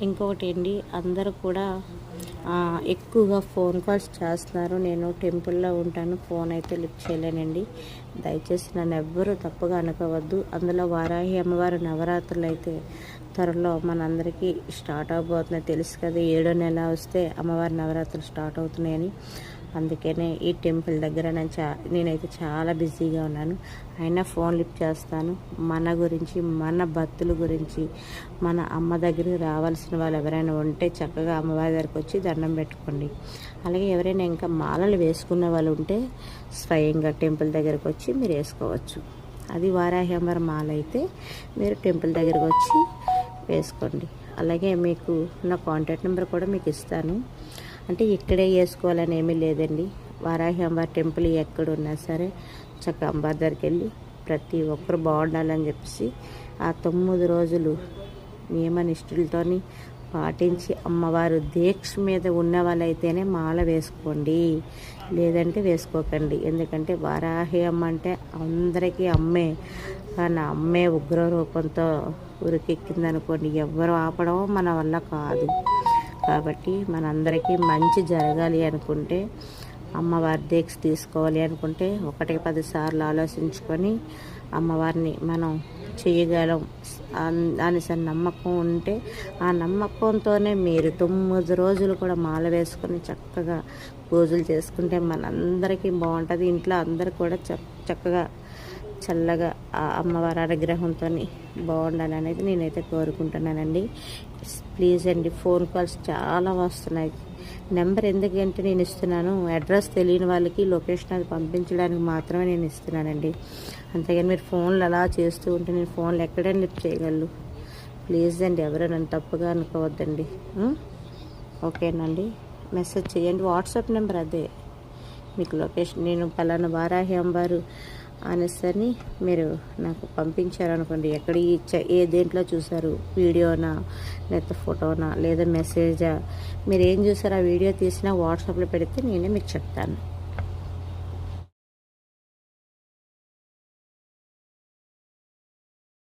ఇంకొకటి అండి, అందరూ కూడా ఎక్కువగా ఫోన్ కాల్స్ చేస్తున్నారు. నేను టెంపుల్లో ఉంటాను, ఫోన్ అయితే లిఫ్ట్ చేయలేనండి. దయచేసి నన్ను ఎవ్వరూ తప్పుగా అనుకోవద్దు. అందులో వారాహి అమ్మవారి నవరాత్రులు అయితే త్వరలో మనందరికీ స్టార్ట్ అవబోతున్నాయి. తెలుసు కదా, 7వ నెల వస్తే అమ్మవారి నవరాత్రులు స్టార్ట్ అవుతున్నాయని. అందుకనే ఈ టెంపుల్ దగ్గర నేనైతే చాలా బిజీగా ఉన్నాను. అయినా ఫోన్ లిఫ్ట్ చేస్తాను. మన గురించి, మన భక్తుల గురించి, మన అమ్మ దగ్గరికి రావాల్సిన వాళ్ళు ఎవరైనా ఉంటే చక్కగా అమ్మవారి దగ్గరికి వచ్చి దండం పెట్టుకోండి. అలాగే ఎవరైనా ఇంకా మాలలు వేసుకున్న వాళ్ళు ఉంటే స్వయంగా టెంపుల్ దగ్గరకు వచ్చి మీరు వేసుకోవచ్చు. అది వారాహి అమ్మవారి మాల అయితే మీరు టెంపుల్ దగ్గరకు వచ్చి వేసుకోండి. అలాగే మీకు నా కాంటాక్ట్ నెంబర్ కూడా మీకు ఇస్తాను. అంటే ఇక్కడే వేసుకోవాలని ఏమీ లేదండి. వారాహి అమ్మవారి టెంపుల్ ఎక్కడున్నా సరే చక్కగా అమ్మవారి దగ్గరికి వెళ్ళి ప్రతి ఒక్కరు బాగుండాలని చెప్పేసి ఆ 9 రోజులు నియమనిష్ఠులతో పాటించి అమ్మవారు దీక్ష మీద ఉన్న వాళ్ళైతేనే మాల వేసుకోండి, లేదంటే వేసుకోకండి. ఎందుకంటే వారాహి అమ్మ అంటే అందరికీ అమ్మే, కానీ అమ్మే ఉగ్ర రూపంతో ఉరికెక్కిందనుకోండి, ఎవ్వరు ఆపడం మన వల్ల కాదు. కాబట్టి మనందరికీ మంచి జరగాలి అనుకుంటే, అమ్మవారి దీక్ష తీసుకోవాలి అనుకుంటే 1-10 సార్లు ఆలోచించుకొని అమ్మవారిని మనం చేయగలం అనేసి నమ్మకం ఉంటే, ఆ నమ్మకంతోనే మీరు 9 రోజులు కూడా మాల వేసుకొని చక్కగా పూజలు చేసుకుంటే మనందరికీ బాగుంటుంది. ఇంట్లో అందరూ కూడా చక్కగా చల్లగా ఆ అమ్మవారి అనుగ్రహంతో బాగుండాలి అనేది నేనైతే కోరుకుంటున్నానండి. ప్లీజ్ అండి, ఫోన్ కాల్స్ చాలా వస్తున్నాయి. నెంబర్ ఎందుకంటే నేను ఇస్తున్నాను, అడ్రస్ తెలియని వాళ్ళకి లొకేషన్ అది పంపించడానికి మాత్రమే నేను ఇస్తున్నానండి. అంతేగాని మీరు ఫోన్లు అలా చేస్తూ ఉంటే నేను ఫోన్లు ఎక్కడైనా లిఫ్ట్ చేయగలను. ప్లీజ్ అండి, ఎవరో నన్ను తప్పుగా అనుకోవద్దండి. ఓకేనండి, మెసేజ్ చేయండి. వాట్సాప్ నెంబర్ అదే. మీకు లొకేషన్ నేను పలానా వారాహి అమ్మవారు అనేసరి మీరు నాకు పంపించారనుకోండి, ఎక్కడ ఏ దేంట్లో చూసారు, వీడియోనా లేదా ఫోటోనా లేదా మెసేజా, మీరు ఏం చూసారో ఆ వీడియో తీసినా వాట్సాప్లో పెడితే నేనే మీకు చెప్తాను.